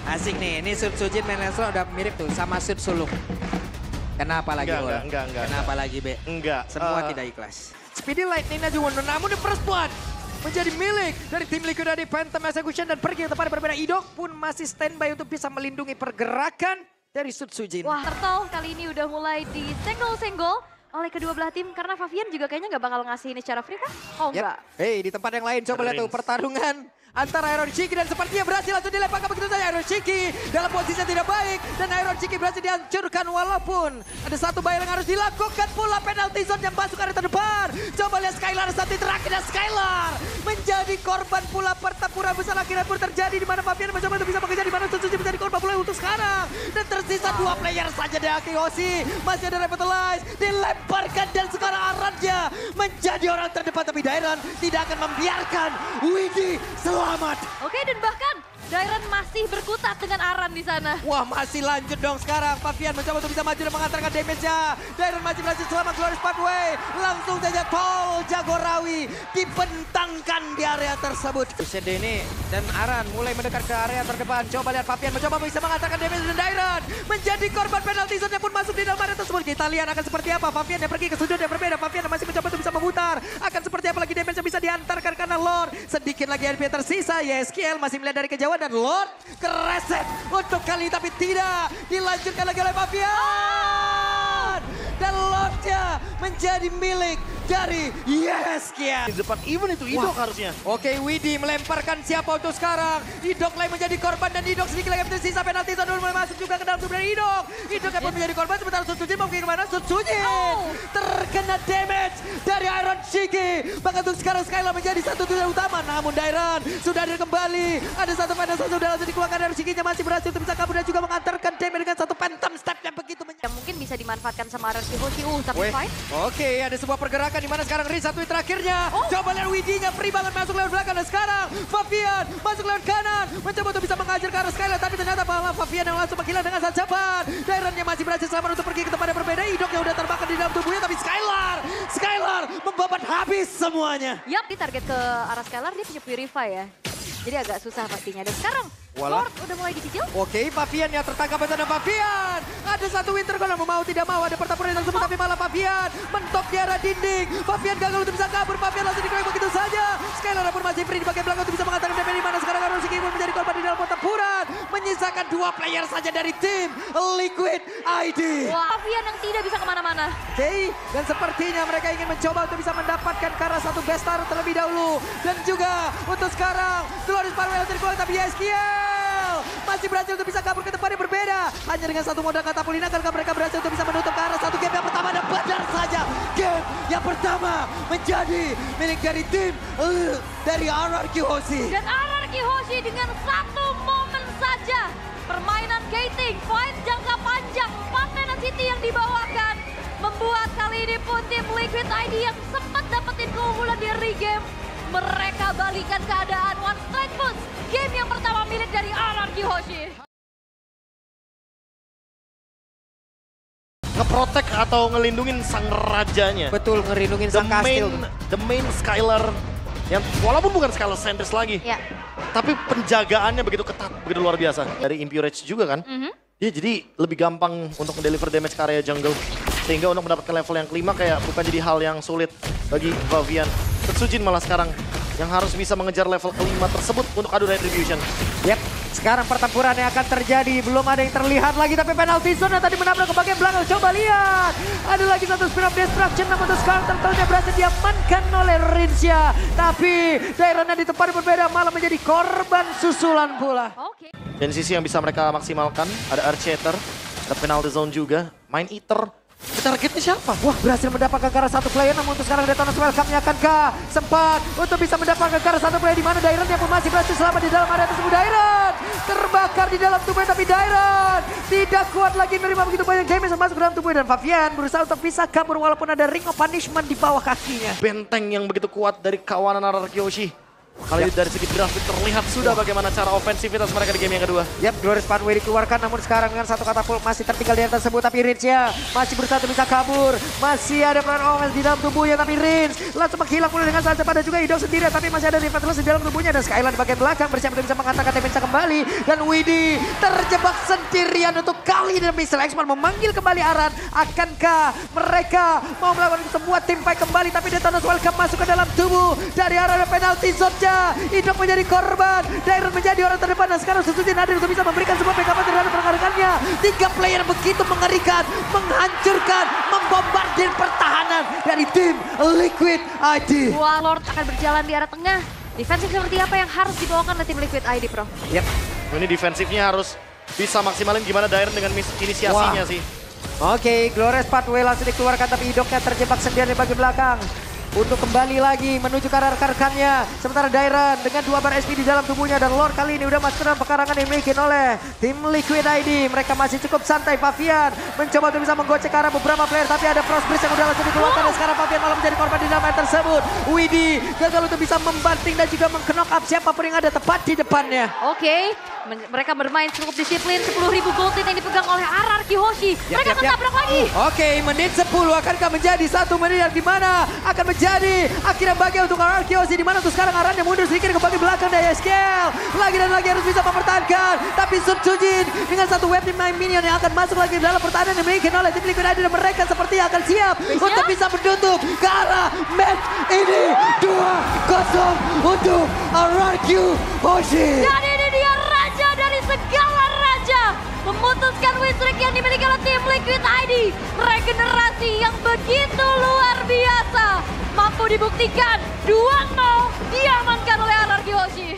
Asik nih, ini Sud Sujin main Lensro udah mirip tuh sama Sud Sulung. Kenapa lagi Ul? Enggak. Kenapa lagi B? Enggak. Semua tidak ikhlas. Speedy Lightning Najuwono, namun the first blood menjadi milik dari tim Liquid dari Phantom Execution dan pergi ke tempat yang berbeda. Idok pun masih standby untuk bisa melindungi pergerakan dari Sud Sujin. Wah, Turtle kali ini udah mulai disenggol-senggol oleh kedua belah tim karena Favian juga kayaknya nggak bakal ngasih ini secara free kan? Oh enggak. Hei, di tempat yang lain coba lihat tuh pertarungan antara Iron Shiki dan sepertinya berhasil langsung dilemparkan begitu saja. Iron Shiki dalam posisi yang tidak baik dan Iron Shiki berhasil dihancurkan walaupun ada satu bayar yang harus dilakukan pula penalty zone yang masuk area terdepan. Coba lihat Skylar satu terakhir dan Skylar menjadi korban pula pertempuran besar akhirnya pun terjadi di mana Fabian mencoba untuk bisa mengejar di mana Suzuki menjadi korban pula untuk sekarang dan tersisa dua player saja dari Akiyoshi. Masih ada Revitalize dilemparkan dan sekarang Arannya menjadi orang terdepan tapi Dairon tidak akan membiarkan Widhi selamat. Oke, dan bahkan Dairon masih berkutat dengan Aran di sana. Wah, masih lanjut dong sekarang. Favian mencoba untuk bisa maju dan mengantarkan damage-nya. Dairon masih berhasil selamat keluar pathway. Langsung saja Tol Jagorawi dibentangkan di area tersebut. CD ini dan Aran mulai mendekat ke area terdepan. Coba lihat Favian mencoba bisa mengantarkan damage dan Dairon menjadi korban penalti zone yang pun masuk di dalam area tersebut. Kita lihat akan seperti apa. Favian yang pergi ke sudut yang berbeda. Favian masih mencoba untuk bisa memutar. Akan seperti apa lagi damage yang bisa diantarkan karena Lord. Sedikit lagi HP tersisa. YSKL masih melihat dari kejauhan dan Lord kereset untuk kali tapi tidak dilanjutkan lagi oleh Favian dan Lordnya menjadi milik dari YSKL. Di depan event itu Idok harusnya. Oke, Widhi melemparkan siapa untuk sekarang. Idok lagi menjadi korban dan Idok sedikit lagi tersisa penalti zone mulai masuk juga ke dalam tubuh dari Idok. Idok yang pun menjadi korban sementara Sud Sujin mau pergi kemana? Sud Sujin terkena damage dari Iron Shiki. Bahkan untuk sekarang Skylar menjadi satu tujuan utama. Namun Dairon sudah hadir kembali. Ada satu pada sudah langsung dikeluarkan dari Shiki-nya masih berhasil untuk bisa kabur dan juga mengantarkan damage dengan satu phantom step yang begitu Yang mungkin bisa dimanfaatkan sama Aran Kihoshi. Tapi fine. Oke, ada sebuah pergerakan di mana sekarang Riz satu terakhirnya. Coba lihat Widhi-nya free banget masuk lewat belakang dan sekarang Favian masuk lewat kanan. Mencoba untuk bisa mengajar ke arah Skylar tapi ternyata malah Favian yang langsung menghilang dengan sangat cepat. Dairon-nya masih berhasil selamat untuk pergi ke tempat yang berbeda. Idok yang udah terbakar di dalam tubuhnya tapi Skylar membabat habis semuanya. Yap, di target ke arah Skylar dia punya Purify ya. Jadi agak susah pastinya. Dan sekarang Lord udah mulai dicicil. Oke, Favian yang tertangkap bersama Favian. Ada satu Winter Golem mau tidak mau ada pertempuran tersebut tapi malah Favian mentok di arah dinding. Favian gagal untuk bisa kabur. Favian langsung dikeroyok begitu saja. Skylar pun masih free di bagian belakang untuk bisa mengatakan damage di mana sekarang Iron Shiki pun menjadi korban di dalam pertempuran. Menyisakan dua player saja dari tim Liquid ID. Wah, Favian yang tidak bisa kemana-mana. Oke, dan sepertinya mereka ingin mencoba untuk bisa mendapatkan ke arah satu best star terlebih dahulu. Dan juga untuk sekarang Glorious Power yang terkeluar tapi YSKL masih berhasil untuk bisa kabur ke tempat yang berbeda. Hanya dengan satu modal katapulina karena mereka berhasil untuk bisa menutup ke arah satu game yang pertama dan benar saja. Game yang pertama menjadi milik dari tim dari RRQ Hoshi. Dan RRQ Hoshi dengan satu momen saja. Permainan gating, fight jangka panjang, 4 Tenacity yang dibawakan. Membuat kali ini pun tim Liquid ID yang sempat dapetin keunggulan di re-game. Mereka balikan keadaan one strike boost. Game yang pertama milik dari RRQ Hoshi. Ngeprotek atau ngelindungin sang rajanya. Betul, ngelindungin sang kastil. The main Skylar yang walaupun bukan Skylar Sentris lagi. Ya. Tapi penjagaannya begitu ketat, begitu luar biasa. Dari Impurage juga kan. Dia jadi lebih gampang untuk mendeliver damage ke area jungle. Sehingga untuk mendapatkan level yang kelima kayak bukan jadi hal yang sulit bagi Favian. Sud malah sekarang yang harus bisa mengejar level kelima tersebut untuk adu retribution. Yap, sekarang pertempuran yang akan terjadi. Belum ada yang terlihat lagi tapi penalty zone tadi menabrak ke bagian belakang. Coba lihat. Ada lagi satu spin of destruction namun untuk sekarang Turtle-nya berhasil diamankan oleh Rinsya. Tapi Dairon-nya di tempat berbeda malah menjadi korban susulan pula. Oke. Dan sisi yang bisa mereka maksimalkan ada Archater, ada penalty zone juga, Mind Eater. Targetnya siapa? Wah, berhasil mendapatkan ke arah satu player namun untuk sekarang Detonas welcome-nya akankah sempat untuk bisa mendapatkan ke arah satu player di mana Dairon yang pun masih berhasil selamat di dalam area tersebut. Dairon terbakar di dalam tubuhnya tapi Dairon tidak kuat lagi menerima begitu banyak damage yang masuk ke dalam tubuhnya dan Favian berusaha untuk bisa kabur walaupun ada Ring of Punishment di bawah kakinya. Benteng yang begitu kuat dari kawanan RRQ Hoshi. Kali dari segi grafik terlihat sudah bagaimana cara ofensivitas mereka di game yang kedua. Yap, Glorious Pathway dikeluarkan, namun sekarang dengan satu katapult masih tertinggal di atas tersebut. Tapi Rins ya masih berusaha untuk bisa kabur. Masih ada peran Owens di dalam tubuhnya, tapi Rins langsung menghilang pula dengan sangat cepat. Dan juga Idok sendiri, tapi masih ada Defenseless di dalam tubuhnya. Dan Skyline di bagian belakang bersiap untuk bisa menghantarkan Demensa kembali. Dan Widhi terjebak sendirian untuk kali ini. Mr. X-Man memanggil kembali Aran. Akankah mereka mau melakukan sebuah tim fight kembali? Tapi Detona's Welcome masuk ke dalam tubuh dari Aran, dan penalti zone-nya. Idok menjadi korban, Dairon menjadi orang terdepan, dan sekarang Sujin hadir untuk bisa memberikan sebuah backup terhadap rekan-rekannya. 3 player begitu mengerikan, menghancurkan, membombardir pertahanan dari tim Liquid ID. Wah, Lord akan berjalan di arah tengah. Defensif seperti apa yang harus dibawakan oleh tim Liquid ID, Bro? Yap, ini defensifnya harus bisa maksimalin gimana Dairon dengan inisiasinya sih. Oke, Glorious Pathway langsung dikeluarkan, tapi Idoknya terjebak sendirian di bagian belakang untuk kembali lagi menuju ke arah rekan-rekannya. Sementara Dairon dengan 2 bar SP di dalam tubuhnya, dan Lord kali ini udah masuk ke dalam pekarangan yang dimiliki oleh tim Liquid ID. Mereka masih cukup santai. Pavian mencoba untuk bisa menggocek ke arah beberapa player, tapi ada Frost Breeze yang udah langsung dikeluarkan, dan sekarang Pavian malah menjadi korban di dalam air tersebut. Widhi gagal untuk bisa membanting dan juga meng-knock up siapapun yang ada tepat di depannya. Oke, mereka bermain cukup disiplin. 10.000 gold yang dipegang oleh RRQ Hoshi. Mereka tertabrak lagi. Oke, menit 10 akankah menjadi 1 menit yang dimana akan menjadi akhirnya bagian untuk RRQ Hoshi, dimana untuk sekarang Aran yang mundur sedikit ke bagian belakang dari SKL. Lagi dan lagi harus bisa mempertahankan, tapi Sujin dengan satu wave 9 minion yang akan masuk lagi dalam pertahanan yang dimiliki oleh tim Liquid ID, dan mereka sepertinya akan siap untuk bisa menutup ke arah match ini. 2-0 untuk RRQ Hoshi. Dan ini dia raja dari segala raja, memutuskan win streak yang dimiliki oleh tim Liquid ID. Regenerasi yang begitu luar biasa, mampu dibuktikan. 2-0 diamankan oleh RRQ Hoshi.